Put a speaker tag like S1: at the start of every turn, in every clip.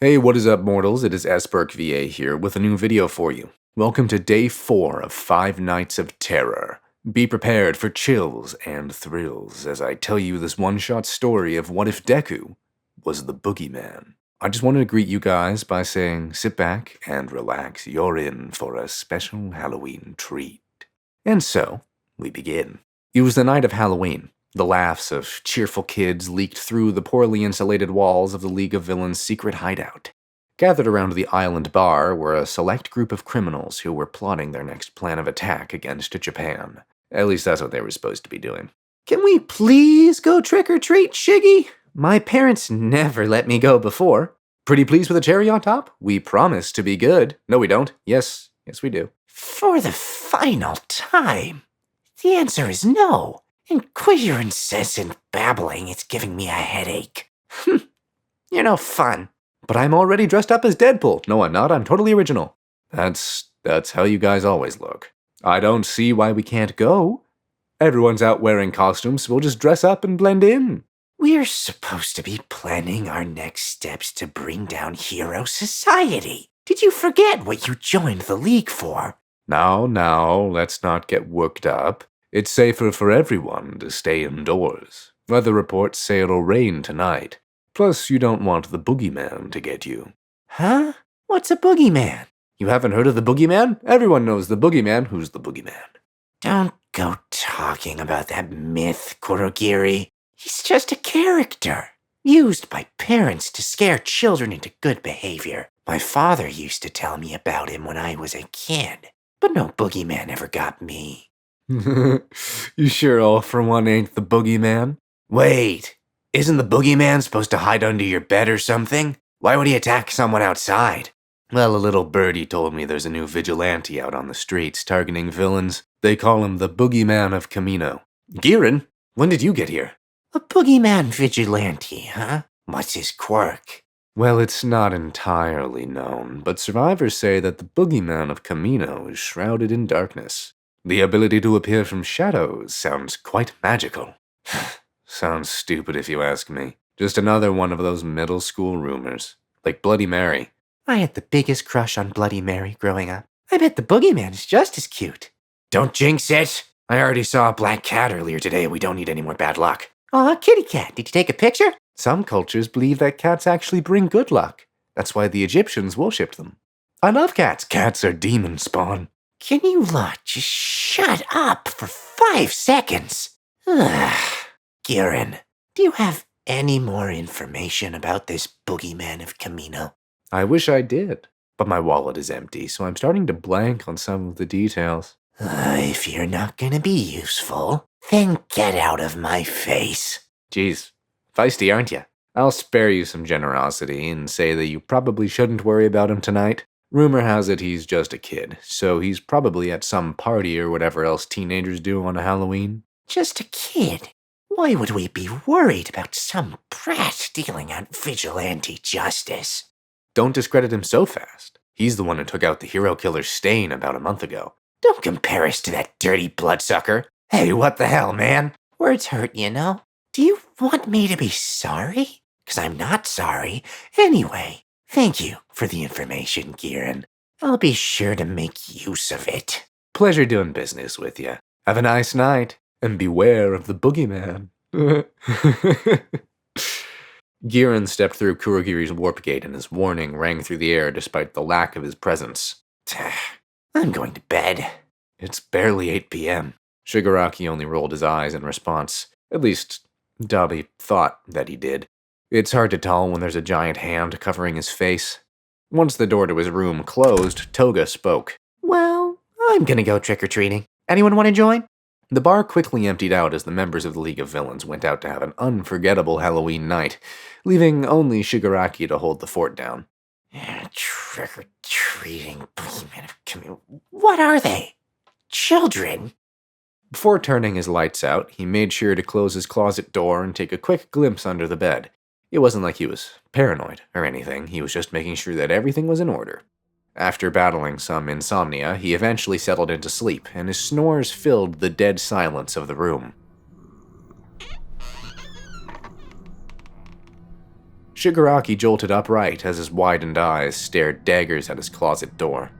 S1: Hey, what is up, mortals? It is SBurkeVA here with a new video for you. Welcome to day 4 of 5 Nights of Terror. Be prepared for chills and thrills as I tell you this one-shot story of what if Deku was the Boogeyman. I just wanted to greet you guys by saying sit back and relax. You're in for a special Halloween treat. And so, we begin. It was the night of Halloween. The laughs of cheerful kids leaked through the poorly insulated walls of the League of Villains' secret hideout. Gathered around the island bar were a select group of criminals who were plotting their next plan of attack against Japan. At least that's what they were supposed to be doing. Can we please go trick-or-treat, Shiggy? My parents never let me go before. Pretty pleased with a cherry on top? We promise to be good. No, we don't. Yes, we do.
S2: For the final time, the answer is no. And quit your incessant babbling, it's giving me a headache. You're no fun.
S1: But I'm already dressed up as Deadpool. No, I'm not. I'm totally original. That's how you guys always look. I don't see why we can't go. Everyone's out wearing costumes, so we'll just dress up and blend in.
S2: We're supposed to be planning our next steps to bring down Hero Society. Did you forget what you joined the League for?
S1: Now, let's not get worked up. It's safer for everyone to stay indoors. Weather reports say it'll rain tonight. Plus, you don't want the Boogeyman to get you.
S2: Huh? What's a Boogeyman?
S1: You haven't heard of the Boogeyman? Everyone knows the Boogeyman. Who's the Boogeyman?
S2: Don't go talking about that myth, Kurogiri. He's just a character, used by parents to scare children into good behavior. My father used to tell me about him when I was a kid, but no Boogeyman ever got me.
S1: You sure all for one ain't the Boogeyman?
S2: Wait, isn't the Boogeyman supposed to hide under your bed or something? Why would he attack someone outside?
S1: Well, a little birdie told me there's a new vigilante out on the streets targeting villains. They call him the Boogeyman of Camino. Giran, when did you get here?
S2: A Boogeyman vigilante, huh? What's his quirk?
S1: Well, it's not entirely known, but survivors say that the Boogeyman of Camino is shrouded in darkness. The ability to appear from shadows sounds quite magical. Sounds stupid if you ask me. Just another one of those middle school rumors. Like Bloody Mary.
S2: I had the biggest crush on Bloody Mary growing up. I bet the Boogeyman is just as cute. Don't jinx it. I already saw a black cat earlier today. We don't need any more bad luck. Aw, kitty cat. Did you take a picture?
S1: Some cultures believe that cats actually bring good luck. That's why the Egyptians worshipped them. I love cats. Cats are demon spawn.
S2: Can you lot just shut up for 5 seconds? Giran, do you have any more information about this Boogeyman of Camino?
S1: I wish I did, but my wallet is empty, so I'm starting to blank on some of the details.
S2: If you're not gonna be useful, then get out of my face.
S1: Jeez, feisty, aren't you? I'll spare you some generosity and say that you probably shouldn't worry about him tonight. Rumor has it he's just a kid, so he's probably at some party or whatever else teenagers do on a Halloween.
S2: Just a kid? Why would we be worried about some brat dealing out vigilante justice?
S1: Don't discredit him so fast. He's the one who took out the hero killer Stain about a month ago.
S2: Don't compare us to that dirty bloodsucker. Hey, what the hell, man? Words hurt, you know. Do you want me to be sorry? 'Cause I'm not sorry. Anyway, thank you for the information, Giran. I'll be sure to make use of it.
S1: Pleasure doing business with you. Have a nice night, and beware of the Boogeyman. Giran stepped through Kurogiri's warp gate and his warning rang through the air despite the lack of his presence.
S2: I'm going to bed.
S1: It's barely 8 p.m. Shigaraki only rolled his eyes in response. At least, Dabi thought that he did. It's hard to tell when there's a giant hand covering his face. Once the door to his room closed, Toga spoke.
S2: Well, I'm gonna go trick-or-treating. Anyone want to join?
S1: The bar quickly emptied out as the members of the League of Villains went out to have an unforgettable Halloween night, leaving only Shigaraki to hold the fort down.
S2: Trick-or-treating Boogeyman of Camino. What are they? Children?
S1: Before turning his lights out, he made sure to close his closet door and take a quick glimpse under the bed. It wasn't like he was paranoid or anything, he was just making sure that everything was in order. After battling some insomnia, he eventually settled into sleep, and his snores filled the dead silence of the room. Shigaraki jolted upright as his widened eyes stared daggers at his closet door.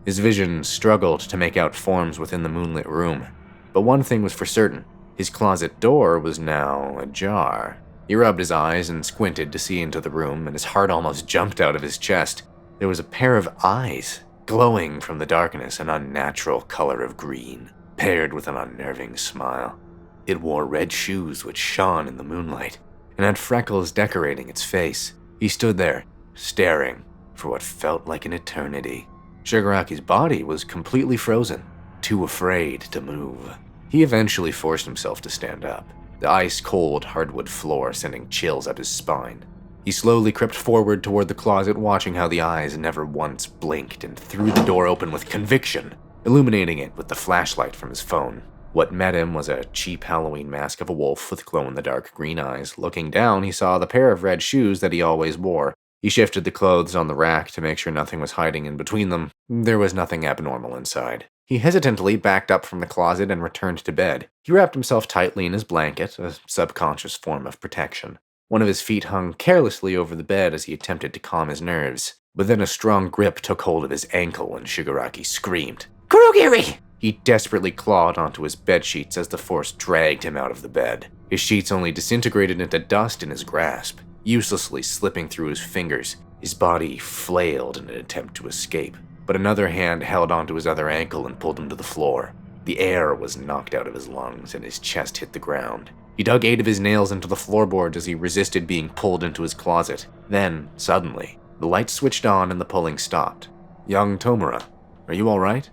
S1: His vision struggled to make out forms within the moonlit room, but one thing was for certain. His closet door was now ajar. He rubbed his eyes and squinted to see into the room, and his heart almost jumped out of his chest. There was a pair of eyes, glowing from the darkness an unnatural color of green, paired with an unnerving smile. It wore red shoes which shone in the moonlight, and had freckles decorating its face. He stood there, staring, for what felt like an eternity. Shigaraki's body was completely frozen, too afraid to move. He eventually forced himself to stand up, the ice-cold hardwood floor sending chills up his spine. He slowly crept forward toward the closet, watching how the eyes never once blinked, and threw the door open with conviction, illuminating it with the flashlight from his phone. What met him was a cheap Halloween mask of a wolf with glow-in-the-dark green eyes. Looking down, he saw the pair of red shoes that he always wore. He shifted the clothes on the rack to make sure nothing was hiding in between them. There was nothing abnormal inside. He hesitantly backed up from the closet and returned to bed. He wrapped himself tightly in his blanket, a subconscious form of protection. One of his feet hung carelessly over the bed as he attempted to calm his nerves. But then a strong grip took hold of his ankle and Shigaraki screamed.
S2: Kurogiri!
S1: He desperately clawed onto his bedsheets as the force dragged him out of the bed. His sheets only disintegrated into dust in his grasp, uselessly slipping through his fingers. His body flailed in an attempt to escape, but another hand held onto his other ankle and pulled him to the floor. The air was knocked out of his lungs and his chest hit the ground. He dug 8 of his nails into the floorboards as he resisted being pulled into his closet. Then, suddenly, the light switched on and the pulling stopped. Young Tomura, are you all right?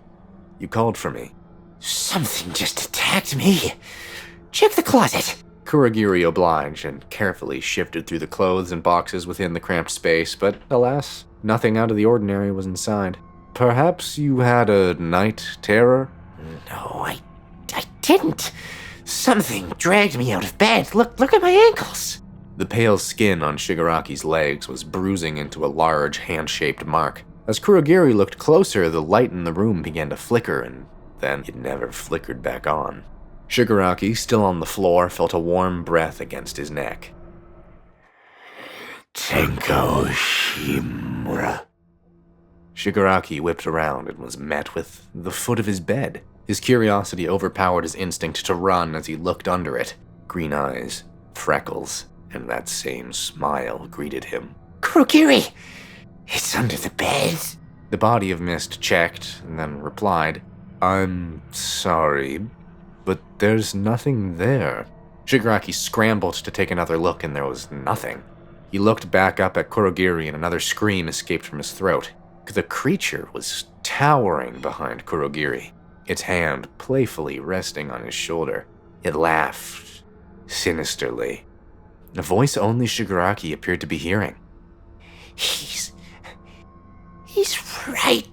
S1: You called for me.
S2: Something just attacked me. Check the closet.
S1: Kurogiri obliged and carefully shifted through the clothes and boxes within the cramped space, but alas, nothing out of the ordinary was inside. Perhaps you had a night terror?
S2: No, I didn't. Something dragged me out of bed. Look at my ankles.
S1: The pale skin on Shigaraki's legs was bruising into a large hand-shaped mark. As Kurogiri looked closer, the light in the room began to flicker, and then it never flickered back on. Shigaraki, still on the floor, felt a warm breath against his neck.
S2: Tenko Shimura.
S1: Shigaraki whipped around and was met with the foot of his bed. His curiosity overpowered his instinct to run as he looked under it. Green eyes, freckles, and that same smile greeted him.
S2: Kurogiri! It's under the bed.
S1: The body of Mist checked and then replied, I'm sorry, but there's nothing there. Shigaraki scrambled to take another look and there was nothing. He looked back up at Kurogiri and another scream escaped from his throat. The creature was towering behind Kurogiri, its hand playfully resting on his shoulder. It laughed sinisterly, a voice only Shigaraki appeared to be hearing.
S2: He's right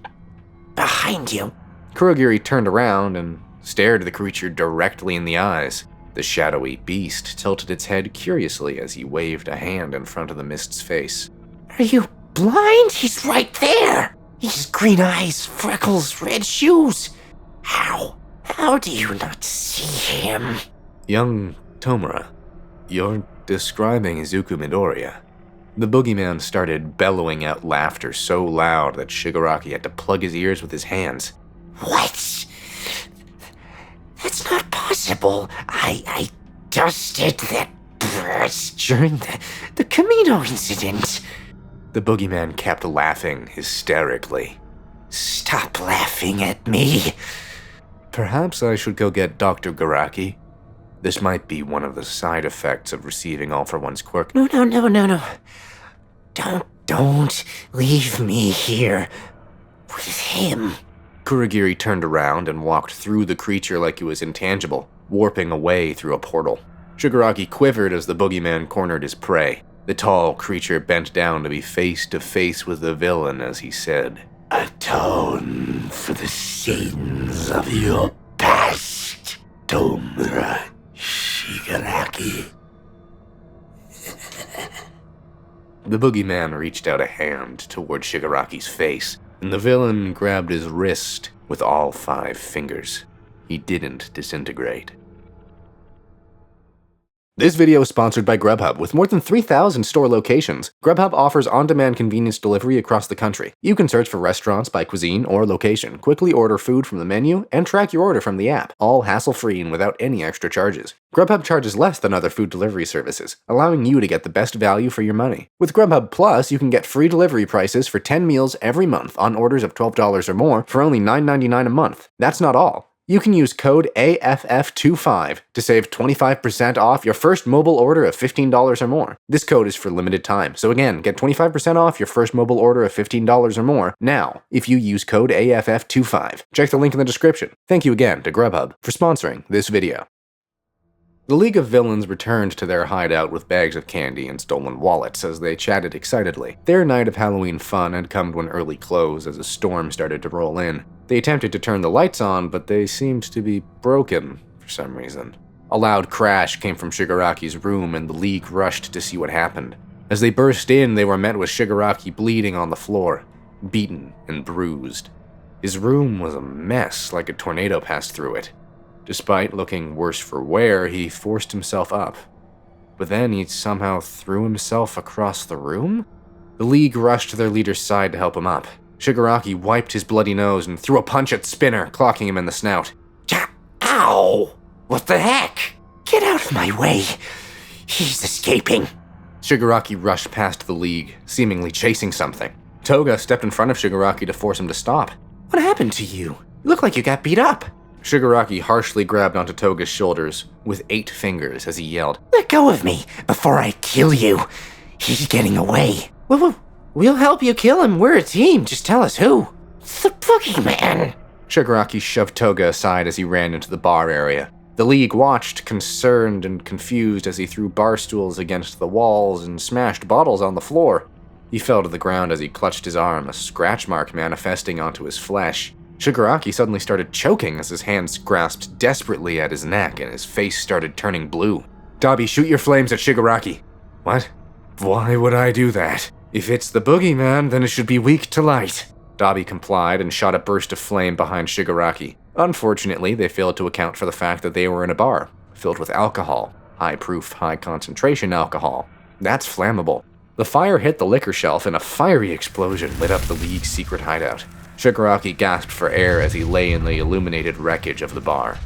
S2: behind you.
S1: Kurogiri turned around and stared the creature directly in the eyes. The shadowy beast tilted its head curiously as he waved a hand in front of the Mist's face.
S2: Are you blind? He's right there. He's green eyes, freckles, red shoes. How do you not see him?
S1: Young Tomura, you're describing Izuku Midoriya. The boogeyman started bellowing out laughter so loud that Shigaraki had to plug his ears with his hands.
S2: What? That's not possible. I dusted that burst during the Camino incident.
S1: The boogeyman kept laughing hysterically.
S2: Stop laughing at me.
S1: Perhaps I should go get Dr. Garaki. This might be one of the side effects of receiving All for One's quirk.
S2: No. Don't leave me here with him.
S1: Kurogiri turned around and walked through the creature like he was intangible, warping away through a portal. Shigaraki quivered as the boogeyman cornered his prey. The tall creature bent down to be face to face with the villain as he said,
S2: Atone for the sins of your past, Tomura Shigaraki.
S1: The boogeyman reached out a hand toward Shigaraki's face, and the villain grabbed his wrist with all 5 fingers. He didn't disintegrate. This video is sponsored by Grubhub. With more than 3,000 store locations, Grubhub offers on-demand convenience delivery across the country. You can search for restaurants by cuisine or location, quickly order food from the menu, and track your order from the app, all hassle-free and without any extra charges. Grubhub charges less than other food delivery services, allowing you to get the best value for your money. With Grubhub Plus, you can get free delivery prices for 10 meals every month on orders of $12 or more for only $9.99 a month. That's not all. You can use code AFF25 to save 25% off your first mobile order of $15 or more. This code is for limited time, so again, get 25% off your first mobile order of $15 or more now if you use code AFF25. Check the link in the description. Thank you again to Grubhub for sponsoring this video. The League of Villains returned to their hideout with bags of candy and stolen wallets as they chatted excitedly. Their night of Halloween fun had come to an early close as a storm started to roll in. They attempted to turn the lights on, but they seemed to be broken for some reason. A loud crash came from Shigaraki's room, and the League rushed to see what happened. As they burst in, they were met with Shigaraki bleeding on the floor, beaten and bruised. His room was a mess, like a tornado passed through it. Despite looking worse for wear, he forced himself up. But then he somehow threw himself across the room? The League rushed to their leader's side to help him up. Shigaraki wiped his bloody nose and threw a punch at Spinner, clocking him in the snout.
S2: Ow! What the heck? Get out of my way. He's escaping.
S1: Shigaraki rushed past the League, seemingly chasing something. Toga stepped in front of Shigaraki to force him to stop.
S2: What happened to you? You look like you got beat up.
S1: Shigaraki harshly grabbed onto Toga's shoulders with 8 fingers as he yelled,
S2: Let go of me before I kill you. He's getting away. We'll help you kill him. We're a team. Just tell us who. It's the Boogieman.
S1: Shigaraki shoved Toga aside as he ran into the bar area. The League watched, concerned and confused as he threw bar stools against the walls and smashed bottles on the floor. He fell to the ground as he clutched his arm, a scratch mark manifesting onto his flesh. Shigaraki suddenly started choking as his hands grasped desperately at his neck and his face started turning blue. Dabi, shoot your flames at Shigaraki. What? Why would I do that? If it's the Boogeyman, then it should be weak to light. Dabi complied and shot a burst of flame behind Shigaraki. Unfortunately, they failed to account for the fact that they were in a bar, filled with alcohol. High-proof, high-concentration alcohol. That's flammable. The fire hit the liquor shelf and a fiery explosion lit up the League's secret hideout. Shigaraki gasped for air as he lay in the illuminated wreckage of the bar.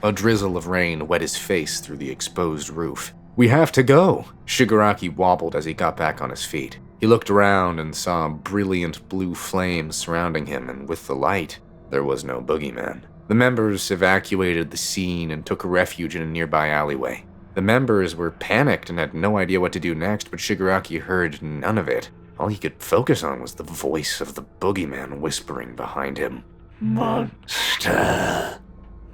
S1: A drizzle of rain wet his face through the exposed roof. We have to go! Shigaraki wobbled as he got back on his feet. He looked around and saw brilliant blue flames surrounding him, and with the light, there was no Boogeyman. The members evacuated the scene and took refuge in a nearby alleyway. The members were panicked and had no idea what to do next, but Shigaraki heard none of it. All he could focus on was the voice of the Boogeyman whispering behind him. Monster.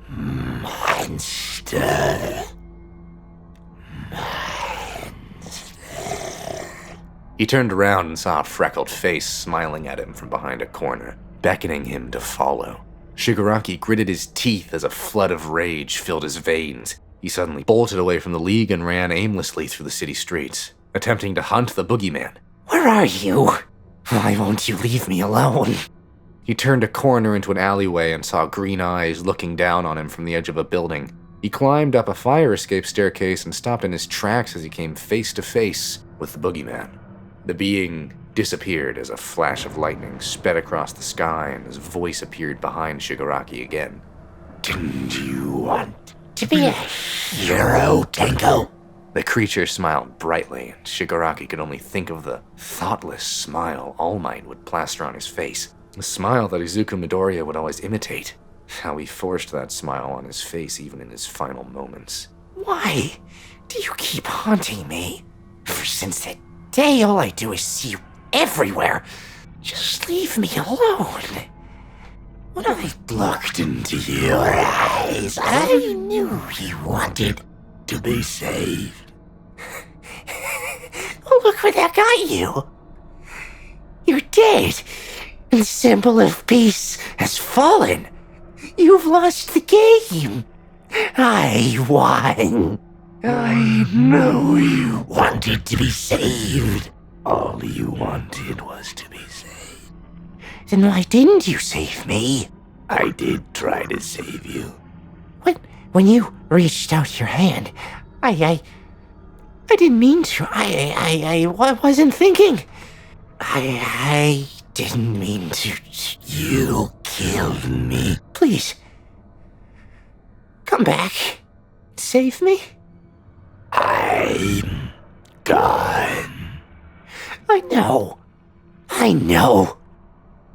S1: Monster. He turned around and saw a freckled face smiling at him from behind a corner, beckoning him to follow. Shigaraki gritted his teeth as a flood of rage filled his veins. He suddenly bolted away from the League and ran aimlessly through the city streets, attempting to hunt the Boogeyman.
S2: Where are you? Why won't you leave me alone?
S1: He turned a corner into an alleyway and saw green eyes looking down on him from the edge of a building. He climbed up a fire escape staircase and stopped in his tracks as he came face to face with the Boogeyman. The being disappeared as a flash of lightning sped across the sky and his voice appeared behind Shigaraki again. Didn't you want
S2: to be a hero, Deku?
S1: The creature smiled brightly, and Shigaraki could only think of the thoughtless smile All Might would plaster on his face. A smile that Izuku Midoriya would always imitate. How he forced that smile on his face even in his final moments.
S2: Why do you keep haunting me? Ever since that day, all I do is see you everywhere. Just leave me alone. When I looked into your eyes, I knew you wanted to be saved. Oh, look where that got you. You're dead. The symbol of peace has fallen. You've lost the game. I won. I know you wanted to be saved. All you wanted was to be saved. Then why didn't you save me? I did try to save you. When you reached out your hand, I I didn't mean to. I wasn't thinking. I didn't mean to. You killed me. Please. Come back. Save me. I'm gone. I know.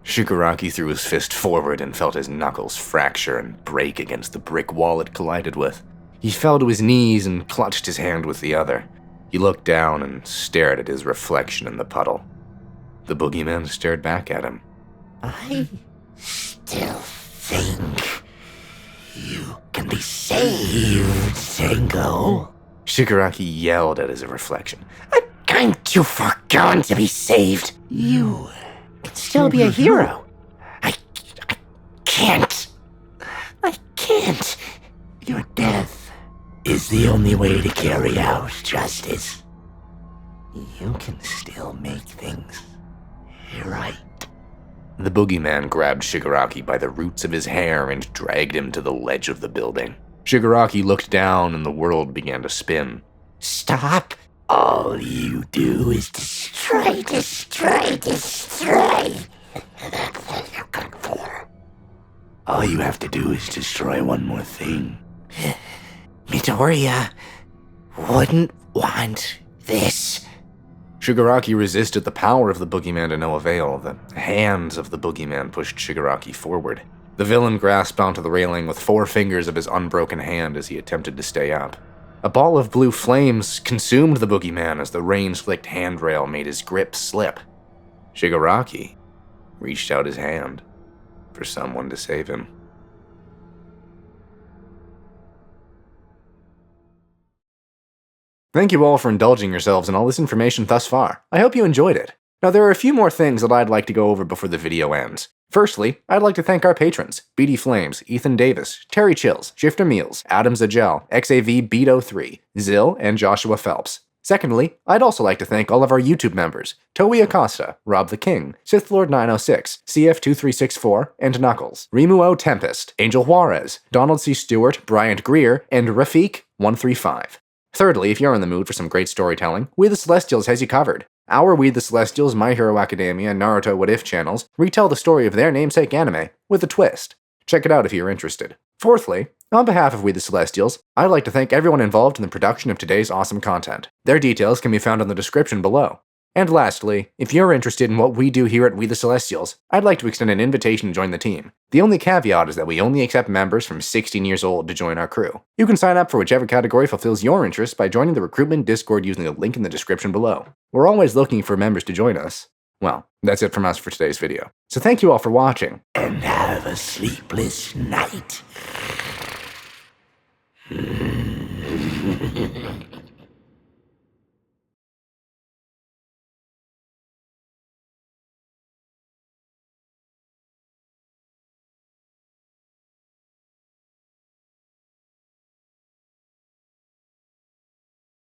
S1: Shigaraki threw his fist forward and felt his knuckles fracture and break against the brick wall it collided with. He fell to his knees and clutched his hand with the other. He looked down and stared at his reflection in the puddle. The boogeyman stared back at him.
S2: I still think you can be saved, Tango.
S1: Shigaraki yelled at his reflection.
S2: I'm too far gone to be saved. You can still be a hero. I can't. Your death is the only way to carry out justice. You can still make things right.
S1: The boogeyman grabbed Shigaraki by the roots of his hair and dragged him to the ledge of the building. Shigaraki looked down and the world began to spin.
S2: Stop. All you do is destroy. That's what you're good for. All you have to do is destroy one more thing. Midoriya wouldn't want this.
S1: Shigaraki resisted the power of the boogeyman to no avail. The hands of the boogeyman pushed Shigaraki forward. The villain grasped onto the railing with 4 fingers of his unbroken hand as he attempted to stay up. A ball of blue flames consumed the boogeyman as the rain-slicked handrail made his grip slip. Shigaraki reached out his hand for someone to save him. Thank you all for indulging yourselves in all this information thus far. I hope you enjoyed it. Now there are a few more things that I'd like to go over before the video ends. Firstly, I'd like to thank our patrons, BD Flames, Ethan Davis, Terry Chills, Shifter Meals, Adam Zagel, XAV Beat03, Zill, and Joshua Phelps. Secondly, I'd also like to thank all of our YouTube members, Toei Acosta, Rob the King, SithLord906, CF2364, and Knuckles, Rimuo Tempest, Angel Juarez, Donald C. Stewart, Bryant Greer, and Rafik135. Thirdly, if you're in the mood for some great storytelling, We the Celestials has you covered. Our We the Celestials, My Hero Academia, and Naruto What If channels retell the story of their namesake anime with a twist. Check it out if you're interested. Fourthly, on behalf of We the Celestials, I'd like to thank everyone involved in the production of today's awesome content. Their details can be found in the description below. And lastly, if you're interested in what we do here at We the Celestials, I'd like to extend an invitation to join the team. The only caveat is that we only accept members from 16 years old to join our crew. You can sign up for whichever category fulfills your interest by joining the recruitment Discord using the link in the description below. We're always looking for members to join us. Well, that's it from us for today's video. So thank you all for watching.
S2: And have a sleepless night.